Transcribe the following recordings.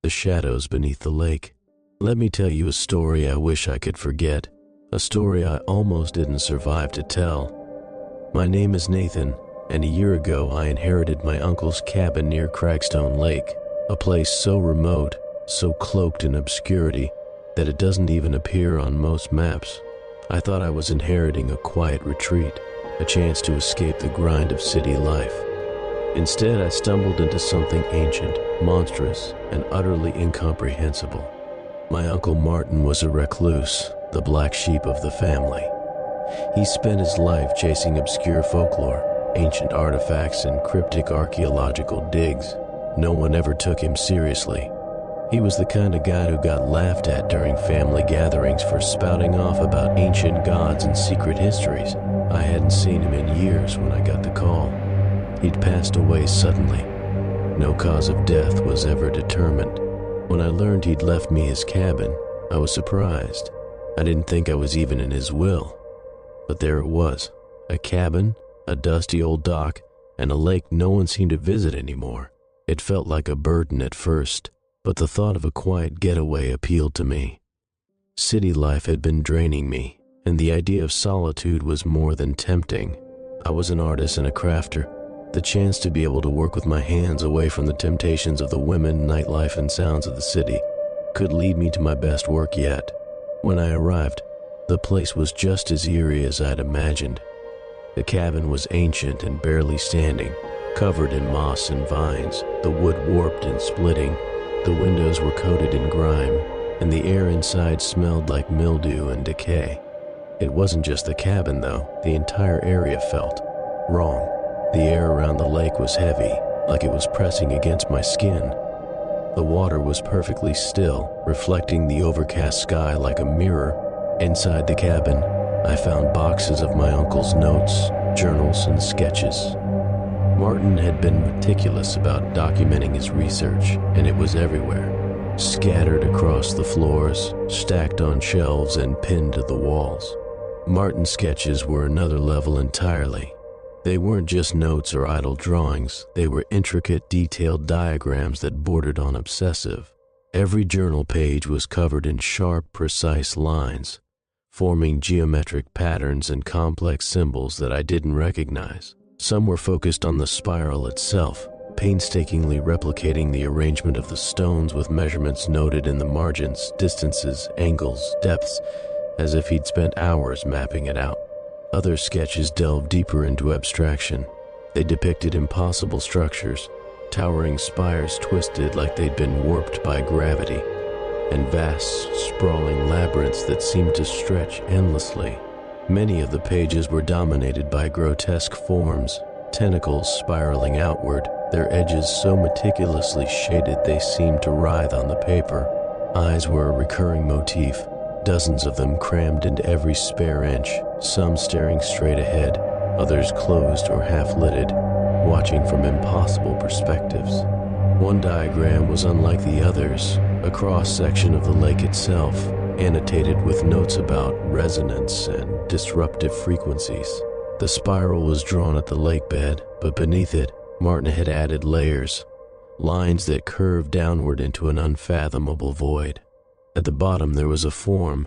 the shadows beneath the lake. Let me tell you a story I wish I could forget, a story I almost didn't survive to tell. My name is Nathan, and a year ago I inherited my uncle's cabin near Cragstone Lake, a place so remote, so cloaked in obscurity, that it doesn't even appear on most maps. I thought I was inheriting a quiet retreat, a chance to escape the grind of city life. Instead, I stumbled into something ancient, monstrous, and utterly incomprehensible. My Uncle Martin was a recluse, the black sheep of the family. He spent his life chasing obscure folklore, ancient artifacts, and cryptic archaeological digs. No one ever took him seriously. He was the kind of guy who got laughed at during family gatherings for spouting off about ancient gods and secret histories. I hadn't seen him in years when I got the call. He'd passed away suddenly. No cause of death was ever determined. When I learned he'd left me his cabin, I was surprised. I didn't think I was even in his will. But there it was, a cabin, a dusty old dock, and a lake no one seemed to visit anymore. It felt like a burden at first, but the thought of a quiet getaway appealed to me. City life had been draining me, and the idea of solitude was more than tempting. I was an artist and a crafter. The chance to be able to work with my hands away from the temptations of the women, nightlife, and sounds of the city could lead me to my best work yet. When I arrived, the place was just as eerie as I'd imagined. The cabin was ancient and barely standing, covered in moss and vines, the wood warped and splitting. The windows were coated in grime, and the air inside smelled like mildew and decay. It wasn't just the cabin, though. The entire area felt wrong. The air around the lake was heavy, like it was pressing against my skin. The water was perfectly still, reflecting the overcast sky like a mirror. Inside the cabin, I found boxes of my uncle's notes, journals, and sketches. Martin had been meticulous about documenting his research, and it was everywhere, scattered across the floors, stacked on shelves, and pinned to the walls. Martin's sketches were another level entirely. They weren't just notes or idle drawings, they were intricate, detailed diagrams that bordered on obsessive. Every journal page was covered in sharp, precise lines, forming geometric patterns and complex symbols that I didn't recognize. Some were focused on the spiral itself, painstakingly replicating the arrangement of the stones with measurements noted in the margins, distances, angles, depths, as if he'd spent hours mapping it out. Other sketches delved deeper into abstraction. They depicted impossible structures, towering spires twisted like they'd been warped by gravity, and vast, sprawling labyrinths that seemed to stretch endlessly. Many of the pages were dominated by grotesque forms, tentacles spiraling outward, their edges so meticulously shaded they seemed to writhe on the paper. Eyes were a recurring motif, dozens of them crammed into every spare inch, some staring straight ahead, others closed or half-lidded, watching from impossible perspectives. One diagram was unlike the others, a cross-section of the lake itself, annotated with notes about resonance and disruptive frequencies. The spiral was drawn at the lake bed, but beneath it, Martin had added layers, lines that curved downward into an unfathomable void. At the bottom there was a form,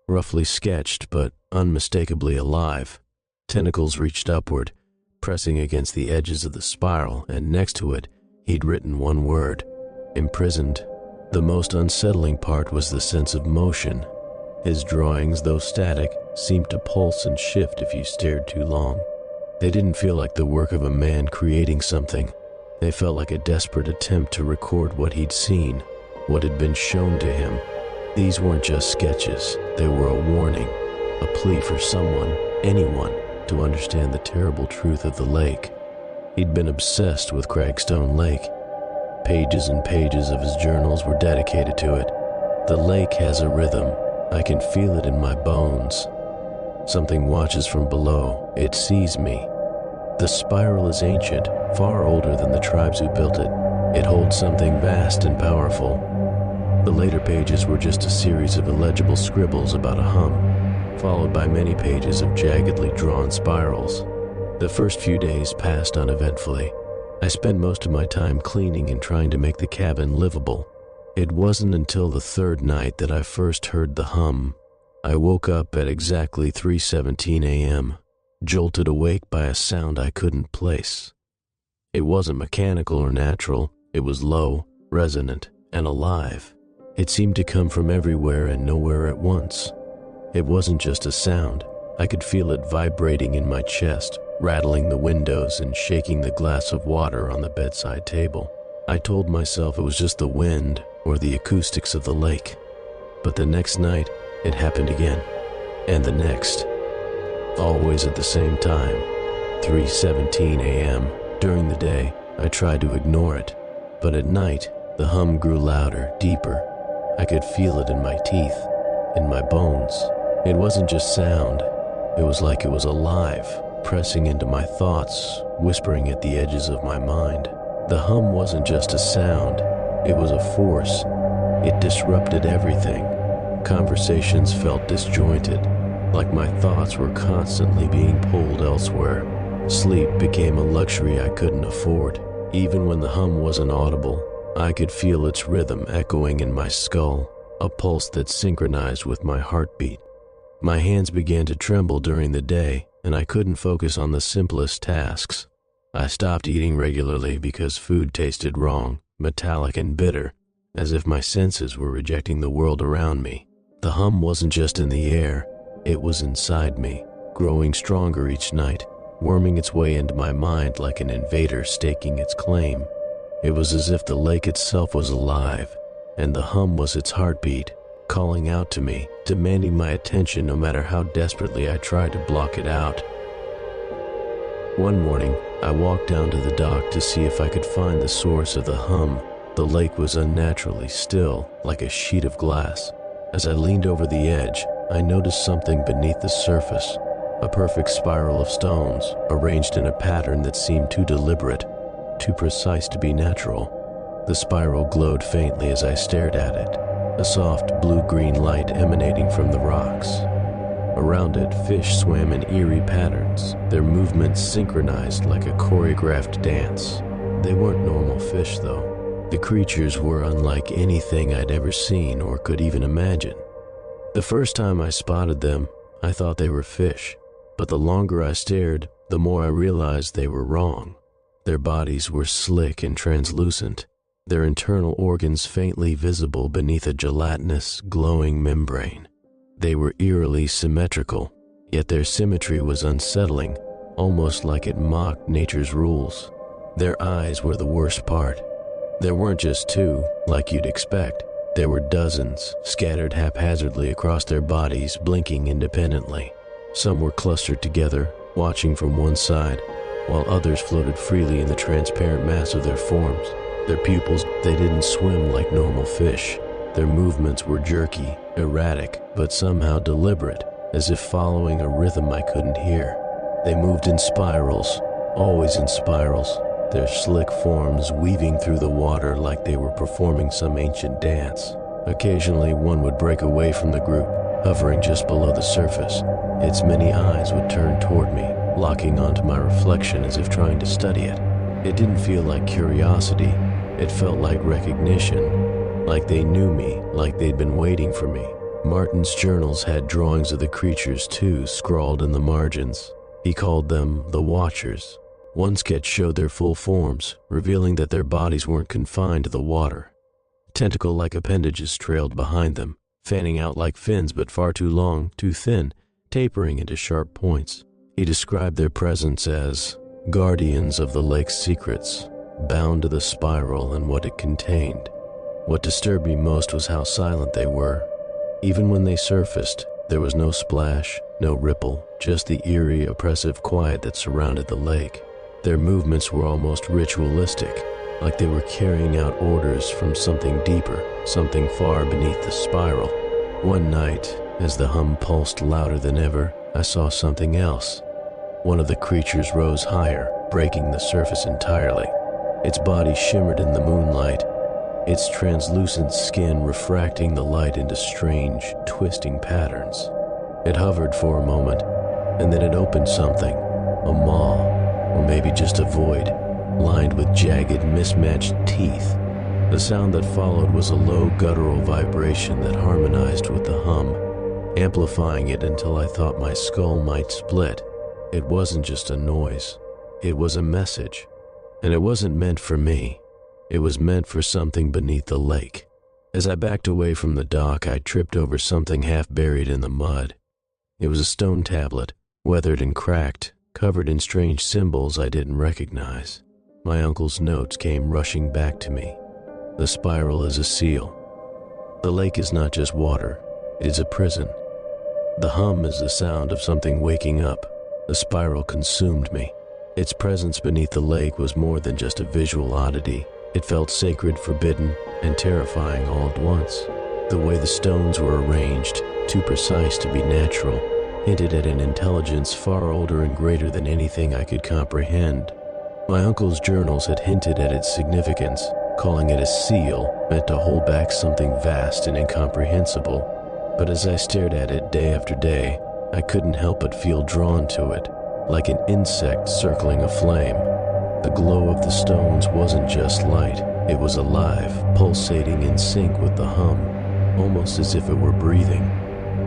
roughly sketched but unmistakably alive. Tentacles reached upward, pressing against the edges of the spiral, and next to it, he'd written one word: imprisoned. The most unsettling part was the sense of motion. His drawings, though static, seemed to pulse and shift if you stared too long. They didn't feel like the work of a man creating something. They felt like a desperate attempt to record what he'd seen, what had been shown to him. These weren't just sketches, they were a warning, a plea for someone, anyone, to understand the terrible truth of the lake. He'd been obsessed with Cragstone Lake. Pages and pages of his journals were dedicated to it. The lake has a rhythm. I can feel it in my bones. Something watches from below. It sees me. The spiral is ancient, far older than the tribes who built it. It holds something vast and powerful. The later pages were just a series of illegible scribbles about a hum, followed by many pages of jaggedly drawn spirals. The first few days passed uneventfully. I spent most of my time cleaning and trying to make the cabin livable. It wasn't until the third night that I first heard the hum. I woke up at exactly 3:17 a.m., jolted awake by a sound I couldn't place. It wasn't mechanical or natural. It was low, resonant, and alive. It seemed to come from everywhere and nowhere at once. It wasn't just a sound. I could feel it vibrating in my chest, rattling the windows and shaking the glass of water on the bedside table. I told myself it was just the wind or the acoustics of the lake. But the next night, it happened again. And the next. Always at the same time, 3:17 a.m. During the day, I tried to ignore it. But at night, the hum grew louder, deeper. I could feel it in my teeth, in my bones. It wasn't just sound. It was like it was alive, pressing into my thoughts, whispering at the edges of my mind. The hum wasn't just a sound. It was a force. It disrupted everything. Conversations felt disjointed, like my thoughts were constantly being pulled elsewhere. Sleep became a luxury I couldn't afford. Even when the hum wasn't audible, I could feel its rhythm echoing in my skull, a pulse that synchronized with my heartbeat. My hands began to tremble during the day, and I couldn't focus on the simplest tasks. I stopped eating regularly because food tasted wrong, metallic and bitter, as if my senses were rejecting the world around me. The hum wasn't just in the air, it was inside me, growing stronger each night, worming its way into my mind like an invader staking its claim. It was as if the lake itself was alive, and the hum was its heartbeat, calling out to me, demanding my attention no matter how desperately I tried to block it out. One morning, I walked down to the dock to see if I could find the source of the hum. The lake was unnaturally still, like a sheet of glass. As I leaned over the edge, I noticed something beneath the surface, a perfect spiral of stones, arranged in a pattern that seemed too deliberate, too precise to be natural. The spiral glowed faintly as I stared at it, a soft blue-green light emanating from the rocks. Around it, fish swam in eerie patterns, their movements synchronized like a choreographed dance. They weren't normal fish, though. The creatures were unlike anything I'd ever seen or could even imagine. The first time I spotted them, I thought they were fish, but the longer I stared, the more I realized they were wrong. Their bodies were slick and translucent, their internal organs faintly visible beneath a gelatinous, glowing membrane. They were eerily symmetrical, yet their symmetry was unsettling, almost like it mocked nature's rules. Their eyes were the worst part. There weren't just two, like you'd expect. There were dozens, scattered haphazardly across their bodies, blinking independently. Some were clustered together, watching from one side, while others floated freely in the transparent mass of their forms. Their pupils, they didn't swim like normal fish. Their movements were jerky, erratic, but somehow deliberate, as if following a rhythm I couldn't hear. They moved in spirals, always in spirals, their slick forms weaving through the water like they were performing some ancient dance. Occasionally, one would break away from the group, hovering just below the surface. Its many eyes would turn toward me, locking onto my reflection as if trying to study it. It didn't feel like curiosity. It felt like recognition, like they knew me, like they'd been waiting for me. Martin's journals had drawings of the creatures too, scrawled in the margins. He called them the Watchers. One sketch showed their full forms, revealing that their bodies weren't confined to the water. Tentacle-like appendages trailed behind them, fanning out like fins but far too long, too thin, tapering into sharp points. He described their presence as guardians of the lake's secrets, bound to the spiral and what it contained. What disturbed me most was how silent they were. Even when they surfaced, there was no splash, no ripple, just the eerie, oppressive quiet that surrounded the lake. Their movements were almost ritualistic, like they were carrying out orders from something deeper, something far beneath the spiral. One night, as the hum pulsed louder than ever, I saw something else. One of the creatures rose higher, breaking the surface entirely. Its body shimmered in the moonlight, its translucent skin refracting the light into strange, twisting patterns. It hovered for a moment, and then it opened something, a maw, or maybe just a void, lined with jagged, mismatched teeth. The sound that followed was a low guttural vibration that harmonized with the hum, amplifying it until I thought my skull might split. It wasn't just a noise, it was a message. And it wasn't meant for me, it was meant for something beneath the lake. As I backed away from the dock, I tripped over something half buried in the mud. It was a stone tablet, weathered and cracked, covered in strange symbols I didn't recognize. My uncle's notes came rushing back to me. The spiral is a seal. The lake is not just water, it is a prison. The hum is the sound of something waking up. The spiral consumed me. Its presence beneath the lake was more than just a visual oddity. It felt sacred, forbidden, and terrifying all at once. The way the stones were arranged, too precise to be natural, hinted at an intelligence far older and greater than anything I could comprehend. My uncle's journals had hinted at its significance, calling it a seal meant to hold back something vast and incomprehensible. But as I stared at it day after day, I couldn't help but feel drawn to it, like an insect circling a flame. The glow of the stones wasn't just light, it was alive, pulsating in sync with the hum, almost as if it were breathing.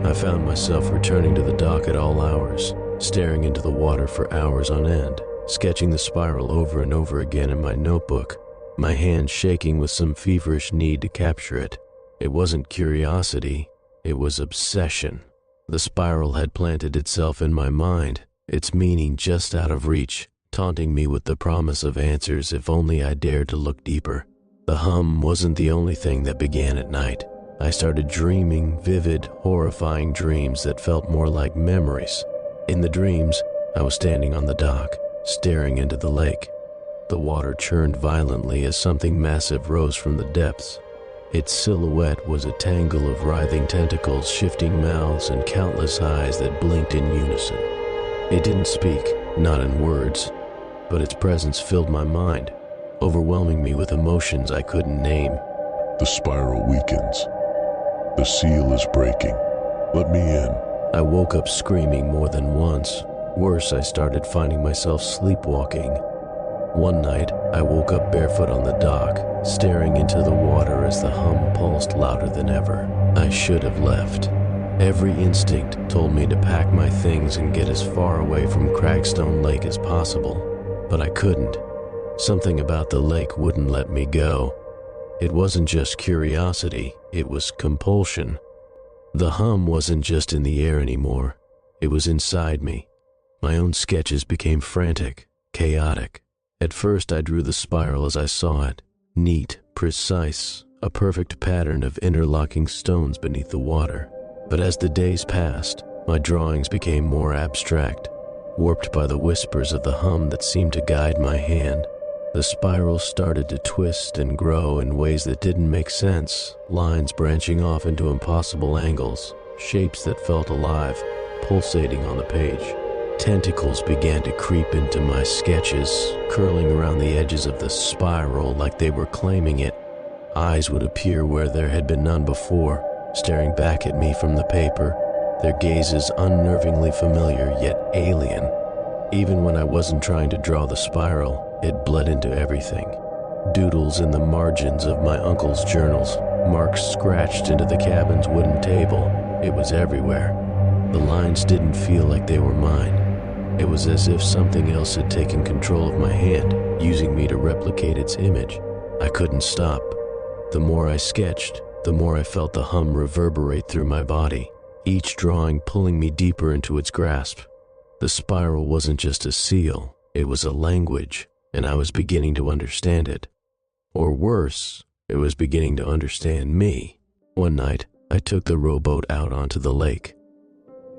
I found myself returning to the dock at all hours, staring into the water for hours on end, sketching the spiral over and over again in my notebook, my hands shaking with some feverish need to capture it. It wasn't curiosity, it was obsession. The spiral had planted itself in my mind, its meaning just out of reach, taunting me with the promise of answers if only I dared to look deeper. The hum wasn't the only thing that began at night. I started dreaming vivid, horrifying dreams that felt more like memories. In the dreams, I was standing on the dock, staring into the lake. The water churned violently as something massive rose from the depths. Its silhouette was a tangle of writhing tentacles, shifting mouths, and countless eyes that blinked in unison. It didn't speak, not in words, but its presence filled my mind, overwhelming me with emotions I couldn't name. The spiral weakens. The seal is breaking. Let me in. I woke up screaming more than once. Worse, I started finding myself sleepwalking. One night, I woke up barefoot on the dock, staring into the water as the hum pulsed louder than ever. I should have left. Every instinct told me to pack my things and get as far away from Cragstone Lake as possible, but I couldn't. Something about the lake wouldn't let me go. It wasn't just curiosity, it was compulsion. The hum wasn't just in the air anymore, it was inside me. My own sketches became frantic, chaotic. At first I drew the spiral as I saw it, neat, precise, a perfect pattern of interlocking stones beneath the water. But as the days passed, my drawings became more abstract, warped by the whispers of the hum that seemed to guide my hand. The spiral started to twist and grow in ways that didn't make sense, lines branching off into impossible angles, shapes that felt alive, pulsating on the page. Tentacles began to creep into my sketches, curling around the edges of the spiral like they were claiming it. Eyes would appear where there had been none before, staring back at me from the paper, their gazes unnervingly familiar yet alien. Even when I wasn't trying to draw the spiral, it bled into everything. Doodles in the margins of my uncle's journals, marks scratched into the cabin's wooden table. It was everywhere. The lines didn't feel like they were mine. It was as if something else had taken control of my hand, using me to replicate its image. I couldn't stop. The more I sketched, the more I felt the hum reverberate through my body, each drawing pulling me deeper into its grasp. The spiral wasn't just a seal, it was a language, and I was beginning to understand it. Or worse, it was beginning to understand me. One night, I took the rowboat out onto the lake.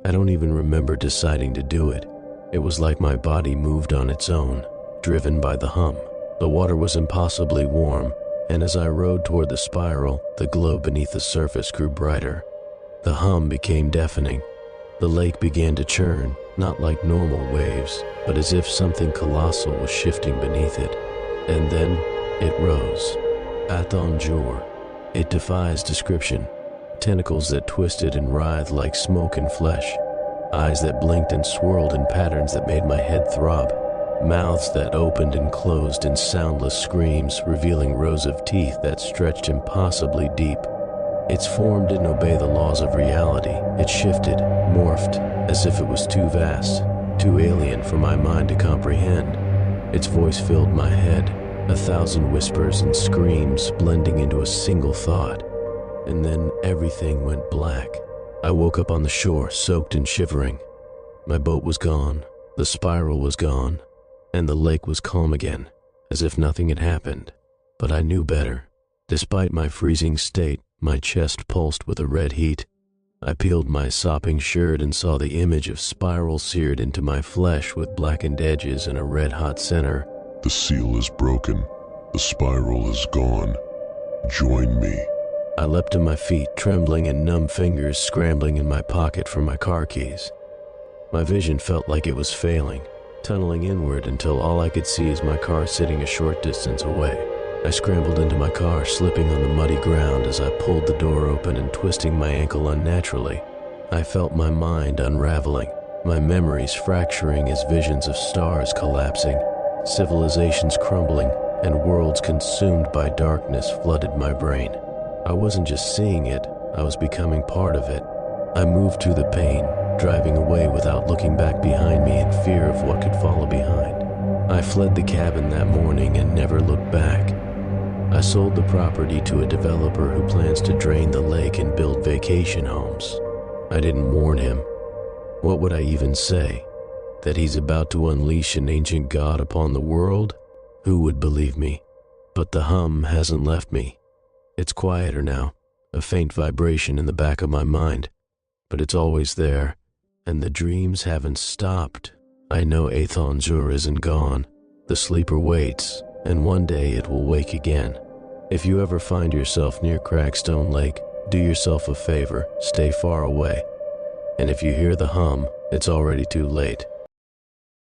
I don't even remember deciding to do it. It was like my body moved on its own, driven by the hum. The water was impossibly warm, and as I rowed toward the spiral, the glow beneath the surface grew brighter. The hum became deafening. The lake began to churn, not like normal waves, but as if something colossal was shifting beneath it. And then, it rose. Athon Jor. It defies description. Tentacles that twisted and writhed like smoke and flesh. Eyes that blinked and swirled in patterns that made my head throb. mouths that opened and closed in soundless screams, revealing rows of teeth that stretched impossibly deep. Its form didn't obey the laws of reality. It shifted, morphed, as if it was too vast, too alien for my mind to comprehend. Its voice filled my head, 1,000 whispers and screams blending into a single thought. And then everything went black. I woke up on the shore, soaked and shivering. My boat was gone, the spiral was gone, and the lake was calm again, as if nothing had happened. But I knew better. Despite my freezing state, my chest pulsed with a red heat. I peeled my sopping shirt and saw the image of spiral seared into my flesh with blackened edges and a red-hot center. The seal is broken. The spiral is gone. Join me. I leapt to my feet, trembling and numb fingers scrambling in my pocket for my car keys. My vision felt like it was failing, tunneling inward until all I could see is my car sitting a short distance away. I scrambled into my car, slipping on the muddy ground as I pulled the door open and twisting my ankle unnaturally. I felt my mind unraveling, my memories fracturing as visions of stars collapsing, civilizations crumbling, and worlds consumed by darkness flooded my brain. I wasn't just seeing it, I was becoming part of it. I moved through the pain, driving away without looking back behind me in fear of what could follow behind. I fled the cabin that morning and never looked back. I sold the property to a developer who plans to drain the lake and build vacation homes. I didn't warn him. What would I even say? That he's about to unleash an ancient god upon the world? Who would believe me? But the hum hasn't left me. It's quieter now, a faint vibration in the back of my mind. But it's always there, and the dreams haven't stopped. I know Athon Zur isn't gone. The sleeper waits, and one day it will wake again. If you ever find yourself near Crackstone Lake, do yourself a favor, stay far away. And if you hear the hum, it's already too late.